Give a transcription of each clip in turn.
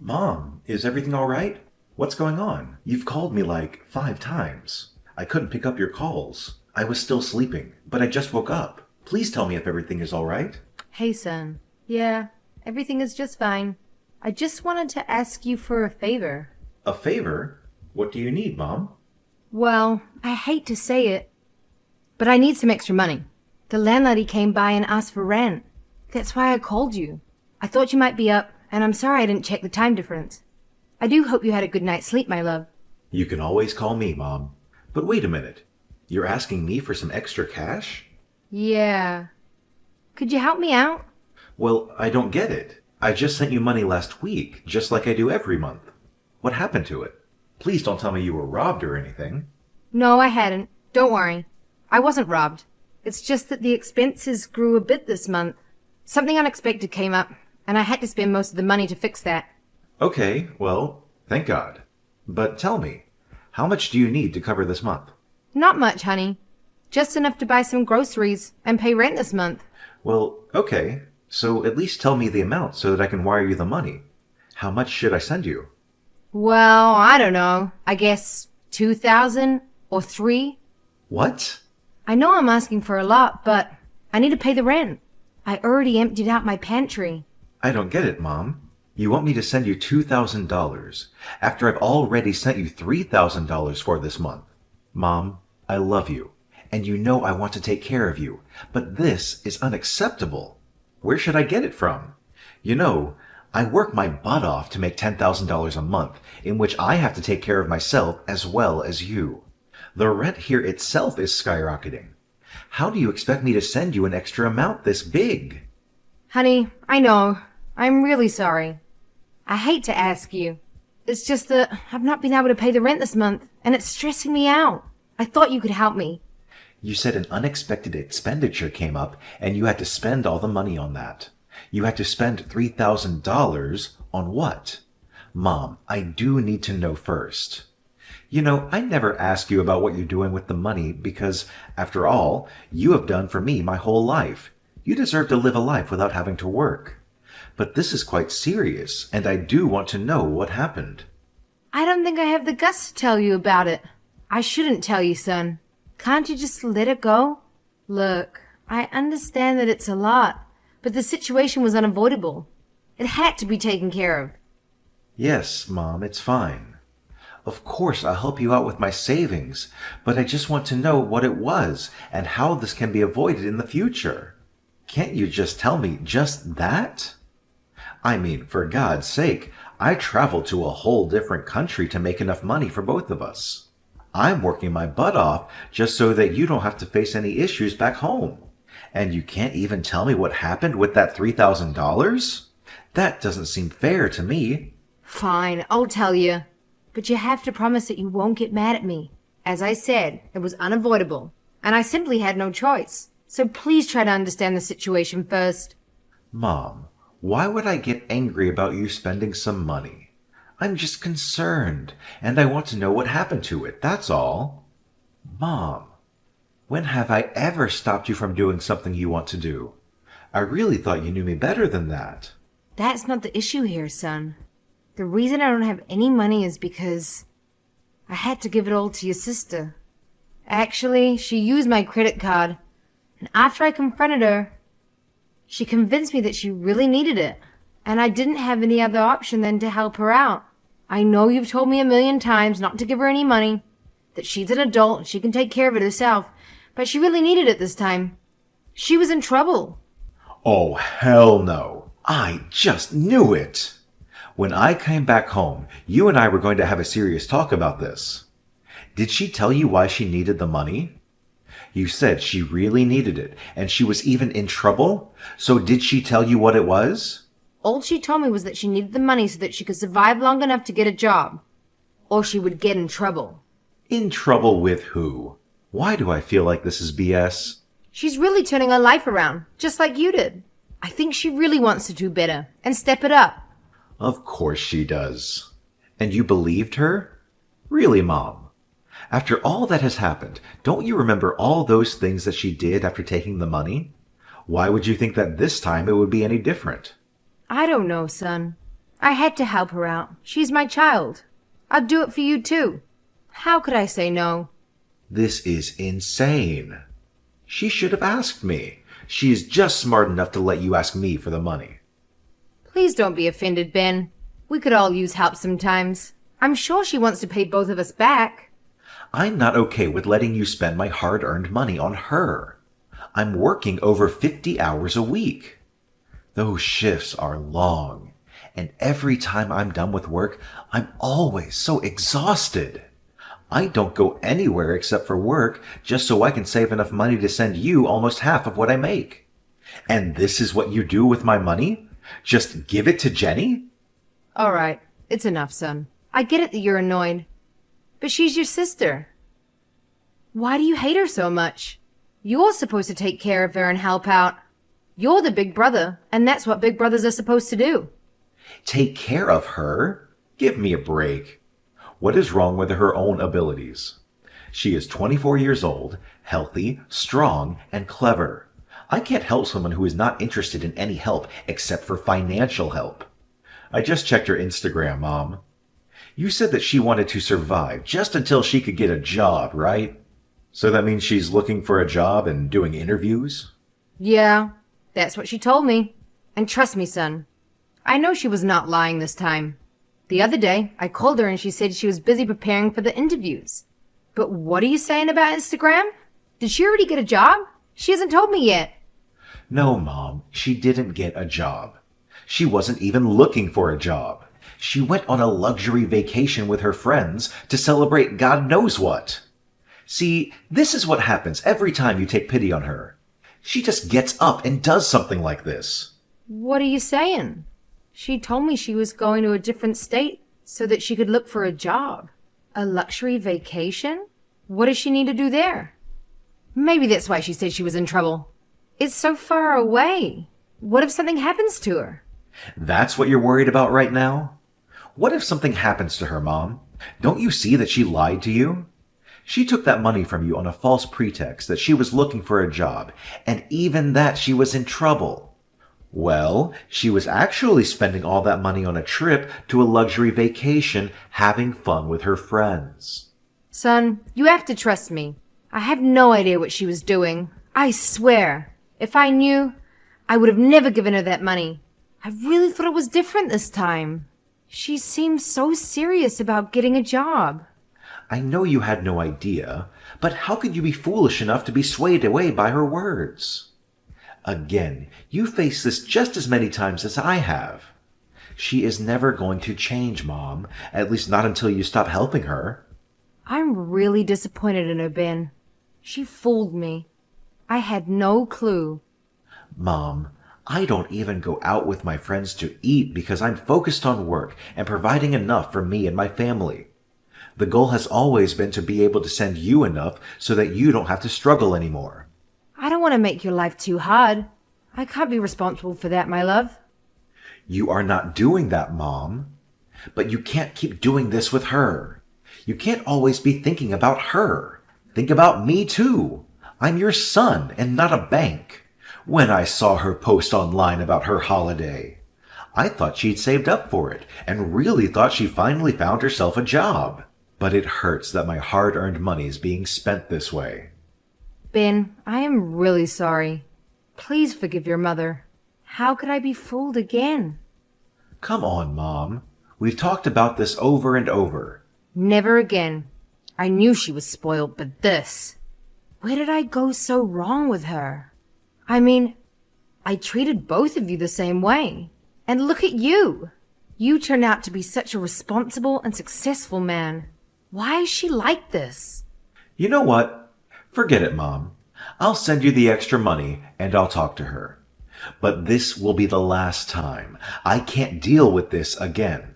Mom, is everything all right? What's going on? You've called me like 5 times. I couldn't pick up your calls. I was still sleeping, but I just woke up. Please tell me if everything is all right. Hey, son. Yeah, everything is just fine. I just wanted to ask you for a favor. A favor? What do you need, Mom? Well, I hate to say it, but I need some extra money. The landlady came by and asked for rent. That's why I called you. I thought you might be up, and I'm sorry I didn't check the time difference. I do hope you had a good night's sleep, my love. You can always call me, Mom. But wait a minute. You're asking me for some extra cash? Yeah. Could you help me out? Well, I don't get it. I just sent you money last week, just like I do every month. What happened to it? Please don't tell me you were robbed or anything. No, I hadn't. Don't worry. I wasn't robbed. It's just that the expenses grew a bit this month. Something unexpected came up, and I had to spend most of the money to fix that. Okay, well, thank God. But tell me, how much do you need to cover this month? Not much, honey. Just enough to buy some groceries and pay rent this month. Well, okay. So at least tell me the amount so that I can wire you the money. How much should I send you? Well, I don't know. I guess 2,000 or 3. What? I know I'm asking for a lot, but I need to pay the rent. I already emptied out my pantry. I don't get it, Mom. You want me to send you $2,000 after I've already sent you $3,000 for this month. Mom, I love you, and you know I want to take care of you, but this is unacceptable. Where should I get it from? You know, I work my butt off to make $10,000 a month, in which I have to take care of myself as well as you. The rent here itself is skyrocketing. How do you expect me to send you an extra amount this big? Honey, I know. I'm really sorry. I hate to ask you. It's just that I've not been able to pay the rent this month, and it's stressing me out. I thought you could help me. You said an unexpected expenditure came up, and you had to spend all the money on that. You had to spend $3,000 on what? Mom, I do need to know first. You know, I never ask you about what you're doing with the money because, after all, you have done for me my whole life. You deserve to live a life without having to work. But this is quite serious, and I do want to know what happened. I don't think I have the guts to tell you about it. I shouldn't tell you, son. Can't you just let it go? Look, I understand that it's a lot, but the situation was unavoidable. It had to be taken care of. Yes, Mom, it's fine. Of course, I'll help you out with my savings, but I just want to know what it was and how this can be avoided in the future. Can't you just tell me just that? I mean, for God's sake, I traveled to a whole different country to make enough money for both of us. I'm working my butt off just so that you don't have to face any issues back home. And you can't even tell me what happened with that $3,000? That doesn't seem fair to me. Fine, I'll tell you. But you have to promise that you won't get mad at me. As I said, it was unavoidable, and I simply had no choice. So please try to understand the situation first. Mom, why would I get angry about you spending some money? I'm just concerned, and I want to know what happened to it, that's all. Mom, when have I ever stopped you from doing something you want to do? I really thought you knew me better than that. That's not the issue here, son. The reason I don't have any money is because I had to give it all to your sister. Actually, she used my credit card, and after I confronted her, she convinced me that she really needed it, and I didn't have any other option than to help her out. I know you've told me a million times not to give her any money, that she's an adult and she can take care of it herself, but she really needed it this time. She was in trouble. Oh, hell no. I just knew it. When I came back home, you and I were going to have a serious talk about this. Did she tell you why she needed the money? You said she really needed it, and she was even in trouble? So did she tell you what it was? All she told me was that she needed the money so that she could survive long enough to get a job, or she would get in trouble. In trouble with who? Why do I feel like this is BS? She's really turning her life around, just like you did. I think she really wants to do better and step it up. Of course she does. And you believed her? Really, Mom? After all that has happened, don't you remember all those things that she did after taking the money? Why would you think that this time it would be any different? I don't know, son. I had to help her out. She's my child. I'd do it for you too. How could I say no? This is insane. She should have asked me. She is just smart enough to let you ask me for the money. Please don't be offended, Ben. We could all use help sometimes. I'm sure she wants to pay both of us back. I'm not okay with letting you spend my hard-earned money on her. I'm working over 50 hours a week. Those shifts are long, and every time I'm done with work, I'm always so exhausted. I don't go anywhere except for work just so I can save enough money to send you almost half of what I make. And this is what you do with my money? Just give it to Jenny? All right, it's enough, son. I get it that you're annoyed. But she's your sister. Why do you hate her so much? You're supposed to take care of her and help out. You're the big brother, and that's what big brothers are supposed to do. Take care of her? Give me a break. What is wrong with her own abilities? She is 24 years old, healthy, strong, and clever. I can't help someone who is not interested in any help except for financial help. I just checked her Instagram, Mom. You said that she wanted to survive just until she could get a job, right? So that means she's looking for a job and doing interviews? Yeah, that's what she told me. And trust me, son, I know she was not lying this time. The other day, I called her and she said she was busy preparing for the interviews. But what are you saying about Instagram? Did she already get a job? She hasn't told me yet. No, Mom, she didn't get a job. She wasn't even looking for a job. She went on a luxury vacation with her friends to celebrate God knows what. See, this is what happens every time you take pity on her. She just gets up and does something like this. What are you saying? She told me she was going to a different state so that she could look for a job. A luxury vacation? What does she need to do there? Maybe that's why she said she was in trouble. It's so far away. What if something happens to her? That's what you're worried about right now? What if something happens to her, Mom? Don't you see that she lied to you? She took that money from you on a false pretext that she was looking for a job, and even that she was in trouble. Well, she was actually spending all that money on a trip to a luxury vacation, having fun with her friends. Son, you have to trust me. I have no idea what she was doing. I swear, if I knew, I would have never given her that money. I really thought it was different this time. She seemed so serious about getting a job. I know you had no idea, but how could you be foolish enough to be swayed away by her words? Again, you face this just as many times as I have. She is never going to change, Mom, at least not until you stop helping her. I'm really disappointed in her, Ben. She fooled me. I had no clue. Mom, I don't even go out with my friends to eat because I'm focused on work and providing enough for me and my family. The goal has always been to be able to send you enough so that you don't have to struggle anymore. I don't want to make your life too hard. I can't be responsible for that, my love. You are not doing that, Mom. But you can't keep doing this with her. You can't always be thinking about her. Think about me too. I'm your son and not a bank. When I saw her post online about her holiday, I thought she'd saved up for it and really thought she finally found herself a job. But it hurts that my hard-earned money is being spent this way. Ben, I am really sorry. Please forgive your mother. How could I be fooled again? Come on, Mom. We've talked about this over and over. Never again. I knew she was spoiled, but this... Where did I go so wrong with her? I mean, I treated both of you the same way. And look at you. You turned out to be such a responsible and successful man. Why is she like this? You know what? Forget it, Mom. I'll send you the extra money and I'll talk to her. But this will be the last time. I can't deal with this again.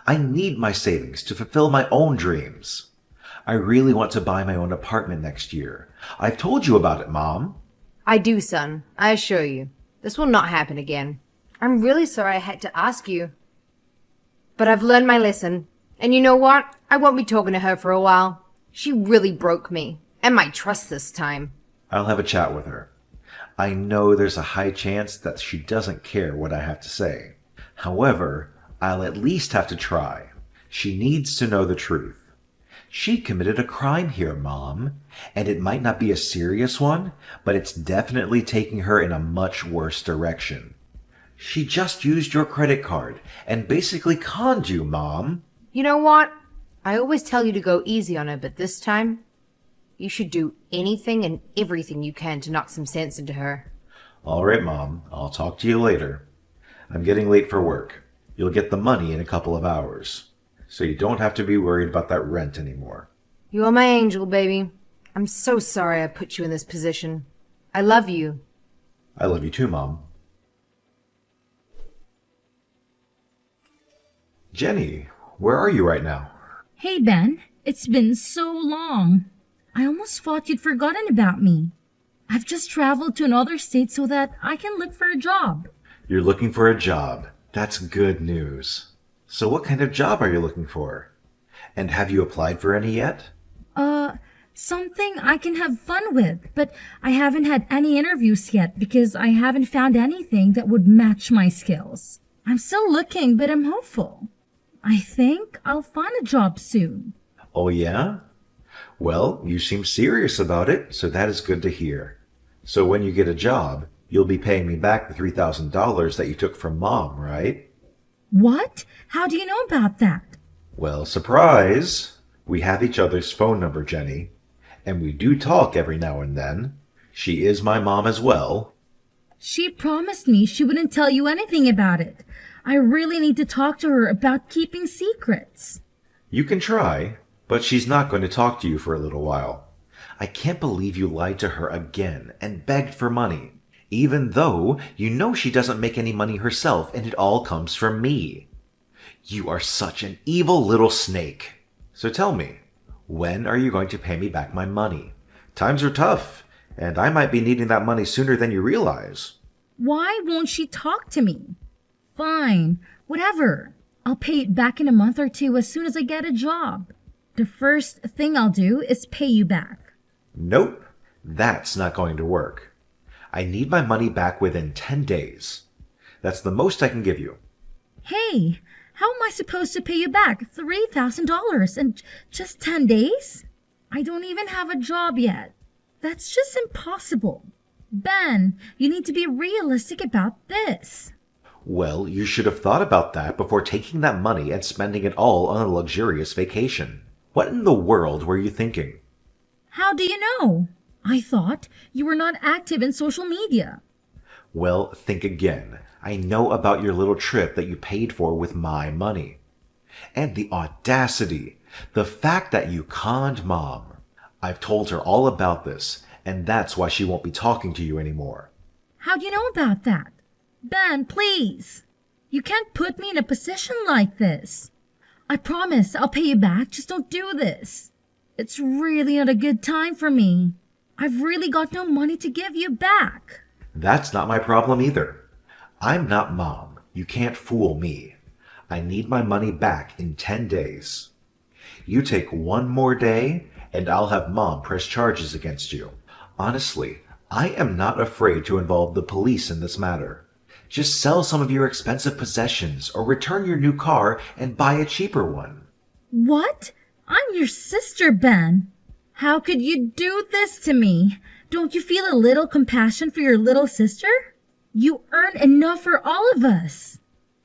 I need my savings to fulfill my own dreams. I really want to buy my own apartment next year. I've told you about it, Mom. I do, son. I assure you. This will not happen again. I'm really sorry I had to ask you. But I've learned my lesson. And you know what? I won't be talking to her for a while. She really broke me. And my trust this time. I'll have a chat with her. I know there's a high chance that she doesn't care what I have to say. However, I'll at least have to try. She needs to know the truth. She committed a crime here, Mom, and it might not be a serious one, but it's definitely taking her in a much worse direction. She just used your credit card and basically conned you, Mom. You know what? I always tell you to go easy on her, but this time, you should do anything and everything you can to knock some sense into her. All right, Mom. I'll talk to you later. I'm getting late for work. You'll get the money in a couple of hours, so you don't have to be worried about that rent anymore. You are my angel, baby. I'm so sorry I put you in this position. I love you. I love you too, Mom. Jenny, where are you right now? Hey, Ben. It's been so long. I almost thought you'd forgotten about me. I've just traveled to another state so that I can look for a job. You're looking for a job. That's good news. So what kind of job are you looking for? And have you applied for any yet? Something I can have fun with, but I haven't had any interviews yet because I haven't found anything that would match my skills. I'm still looking, but I'm hopeful. I think I'll find a job soon. Oh, yeah? Well, you seem serious about it, so that is good to hear. So when you get a job, you'll be paying me back the $3,000 that you took from Mom, right? What? How do you know about that? Well, surprise! We have each other's phone number, Jenny. And we do talk every now and then. She is my mom as well. She promised me she wouldn't tell you anything about it. I really need to talk to her about keeping secrets. You can try, but she's not going to talk to you for a little while. I can't believe you lied to her again and begged for money, even though you know she doesn't make any money herself and it all comes from me. You are such an evil little snake. So tell me, when are you going to pay me back my money? Times are tough, and I might be needing that money sooner than you realize. Why won't she talk to me? Fine, whatever. I'll pay it back in a month or two as soon as I get a job. The first thing I'll do is pay you back. Nope, that's not going to work. I need my money back within 10 days. That's the most I can give you. Hey, how am I supposed to pay you back $3,000 in just 10 days? I don't even have a job yet. That's just impossible. Ben, you need to be realistic about this. Well, you should have thought about that before taking that money and spending it all on a luxurious vacation. What in the world were you thinking? How do you know? I thought you were not active in social media. Well, think again. I know about your little trip that you paid for with my money. And the audacity, the fact that you conned Mom. I've told her all about this, and that's why she won't be talking to you anymore. How do you know about that? Ben, please. You can't put me in a position like this. I promise I'll pay you back, just don't do this. It's really not a good time for me. I've really got no money to give you back. That's not my problem either. I'm not Mom. You can't fool me. I need my money back in 10 days. You take one more day, and I'll have Mom press charges against you. Honestly, I am not afraid to involve the police in this matter. Just sell some of your expensive possessions or return your new car and buy a cheaper one. What? I'm your sister, Ben. How could you do this to me? Don't you feel a little compassion for your little sister? You earn enough for all of us.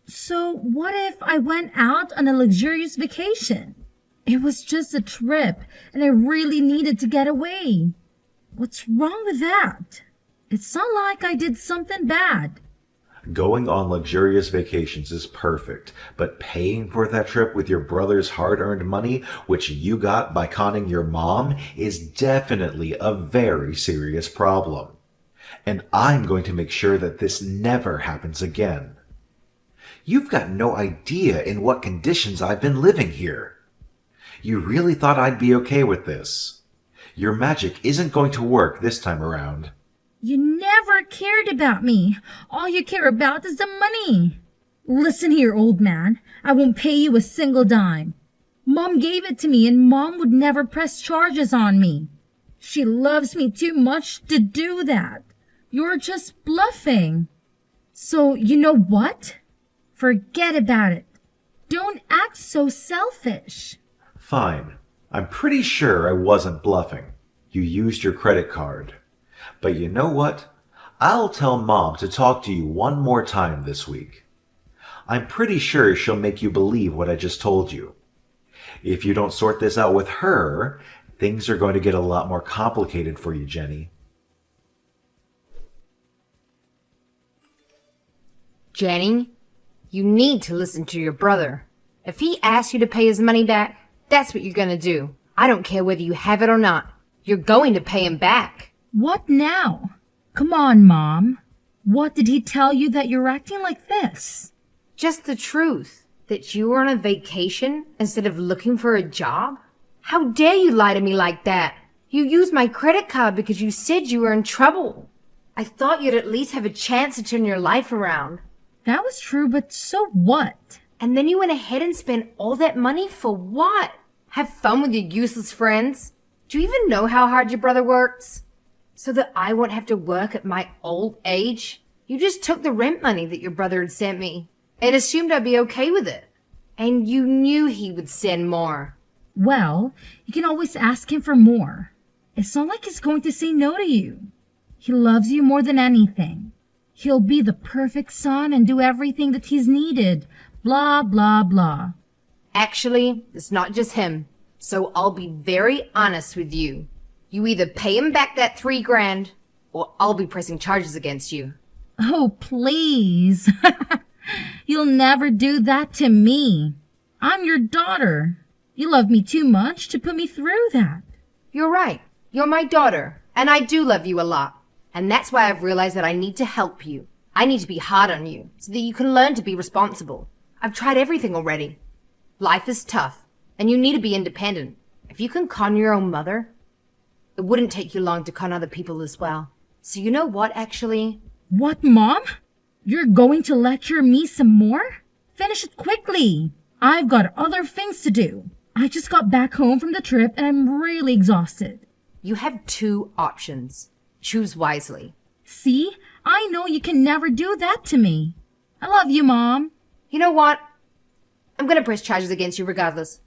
So what if I went out on a luxurious vacation? It was just a trip, and I really needed to get away. What's wrong with that? It's not like I did something bad. Going on luxurious vacations is perfect, but paying for that trip with your brother's hard-earned money, which you got by conning your mom, is definitely a very serious problem. And I'm going to make sure that this never happens again. You've got no idea in what conditions I've been living here. You really thought I'd be okay with this. Your magic isn't going to work this time around. You never cared about me. All you care about is the money. Listen here, old man. I won't pay you a single dime. Mom gave it to me, and Mom would never press charges on me. She loves me too much to do that. You're just bluffing. So, you know what? Forget about it. act so selfish. Fine. I'm pretty sure I wasn't bluffing. You used your credit card. But you know what? I'll tell Mom to talk to you one more time this week. I'm pretty sure she'll make you believe what I just told you. If you don't sort this out with her, things are going to get a lot more complicated for you, Jenny. Jenny, you need to listen to your brother. If he asks you to pay his money back, that's what you're gonna do. I don't care whether you have it or not. You're going to pay him back. What now? Come on, Mom. What did he tell you that you're acting like this? Just the truth. That you were on a vacation instead of looking for a job? How dare you lie to me like that? You used my credit card because you said you were in trouble. I thought you'd at least have a chance to turn your life around. That was true, but so what? And then you went ahead and spent all that money for what? Have fun with your useless friends? Do you even know how hard your brother works? So that I won't have to work at my old age? You just took the rent money that your brother had sent me and assumed I'd be okay with it. And you knew he would send more. Well, you can always ask him for more. It's not like he's going to say no to you. He loves you more than anything. He'll be the perfect son and do everything that he's needed. Blah, blah, blah. Actually, it's not just him. So I'll be very honest with you. You either pay him back that $3,000 or I'll be pressing charges against you. Oh, please. You'll never do that to me. I'm your daughter. You love me too much to put me through that. You're right. You're my daughter, and I do love you a lot. And that's why I've realized that I need to help you. I need to be hard on you so that you can learn to be responsible. I've tried everything already. Life is tough, and you need to be independent. If you can con your own mother, it wouldn't take you long to con other people as well. So you know what, actually? What, Mom? You're going to lecture me some more? Finish it quickly. I've got other things to do. I just got back home from the trip and I'm really exhausted. You have 2 options. Choose wisely. See? I know you can never do that to me. I love you, Mom. You know what? I'm gonna press charges against you regardless.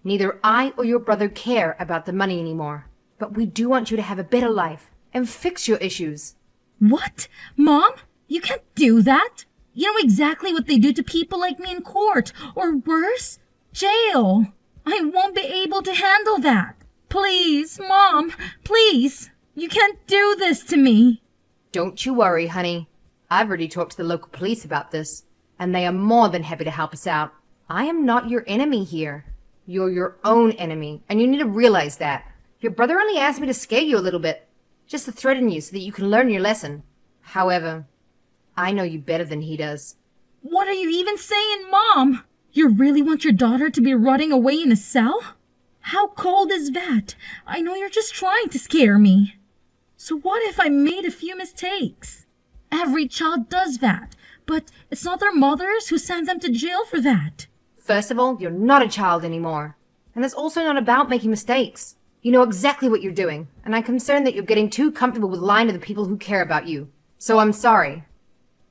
Neither I or your brother care about the money anymore. But we do want you to have a better life and fix your issues. What? Mom? You can't do that. You know exactly what they do to people like me in court, or worse, jail. I won't be able to handle that. Please, Mom, please. You can't do this to me. Don't you worry, honey. I've already talked to the local police about this, and they are more than happy to help us out. I am not your enemy here. You're your own enemy, and you need to realize that. Your brother only asked me to scare you a little bit, just to threaten you so that you can learn your lesson. However, I know you better than he does. What are you even saying, Mom? You really want your daughter to be rotting away in a cell? How cold is that? I know you're just trying to scare me. So what if I made a few mistakes? Every child does that, but it's not their mothers who send them to jail for that. First of all, you're not a child anymore. And it's also not about making mistakes. You know exactly what you're doing, and I'm concerned that you're getting too comfortable with lying to the people who care about you. So I'm sorry.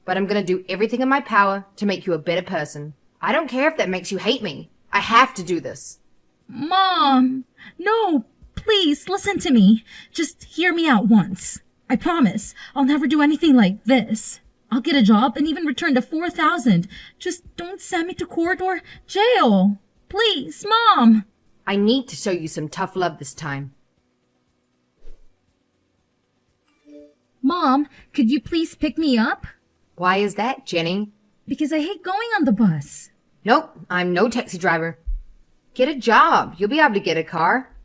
But I'm gonna do everything in my power to make you a better person. I don't care if that makes you hate me. I have to do this. Mom! No, please listen to me. Just hear me out once. I promise I'll never do anything like this. I'll get a job and even return the $4,000. Just don't send me to court or jail. Please, Mom! I need to show you some tough love this time. Mom, could you please pick me up? Why is that, Jenny? Because I hate going on the bus. Nope, I'm no taxi driver. Get a job. You'll be able to get a car.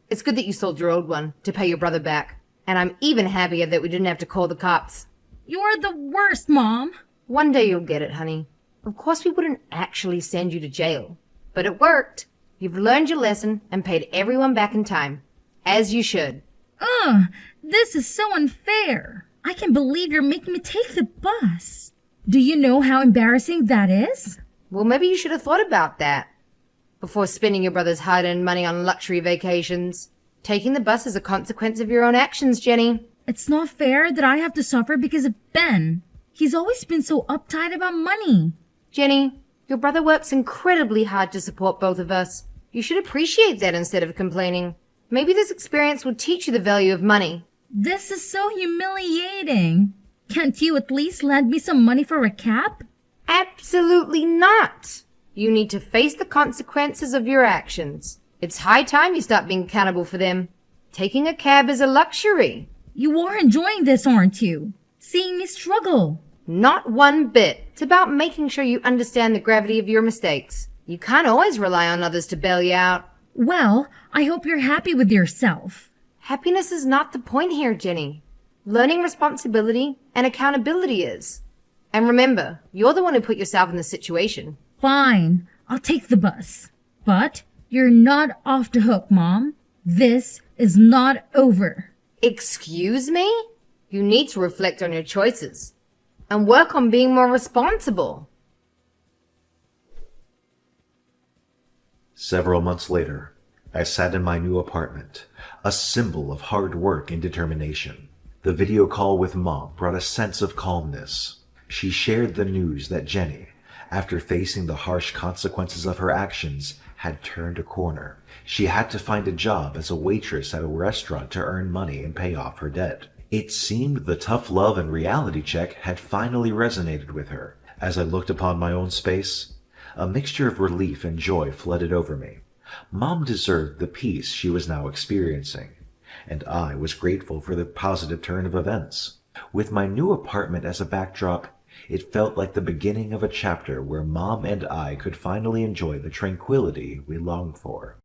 It's good that you sold your old one to pay your brother back. And I'm even happier that we didn't have to call the cops. You're the worst, Mom. One day you'll get it, honey. Of course we wouldn't actually send you to jail. But it worked. You've learned your lesson and paid everyone back in time. As you should. Ugh, this is so unfair. I can't believe you're making me take the bus. Do you know how embarrassing that is? Well, maybe you should have thought about that before spending your brother's hard-earned money on luxury vacations. Taking the bus is a consequence of your own actions, Jenny. It's not fair that I have to suffer because of Ben. He's always been so uptight about money. Jenny, Your brother works incredibly hard to support both of us. You should appreciate that instead of complaining. Maybe this experience will teach you the value of money. This is so humiliating. Can't you at least lend me some money for a cab? Absolutely not. You need to face the consequences of your actions. It's high time you stop being accountable for them. Taking a cab is a luxury. You are enjoying this, aren't you? Seeing me struggle. Not one bit. It's about making sure you understand the gravity of your mistakes. You can't always rely on others to bail you out. Well, I hope you're happy with yourself. Happiness is not the point here, Jenny. Learning responsibility and accountability is. And remember, you're the one who put yourself in this situation. Fine, I'll take the bus. But you're not off the hook, Mom. This is not over. Excuse me? You need to reflect on your choices and work on being more responsible. Several months later, I sat in my new apartment, a symbol of hard work and determination. The video call with Mom brought a sense of calmness. She shared the news that Jenny, after facing the harsh consequences of her actions, had turned a corner. She had to find a job as a waitress at a restaurant to earn money and pay off her debt. It seemed the tough love and reality check had finally resonated with her. As I looked upon my own space, a mixture of relief and joy flooded over me. Mom deserved the peace she was now experiencing, and I was grateful for the positive turn of events. With my new apartment as a backdrop, it felt like the beginning of a chapter where Mom and I could finally enjoy the tranquility we longed for.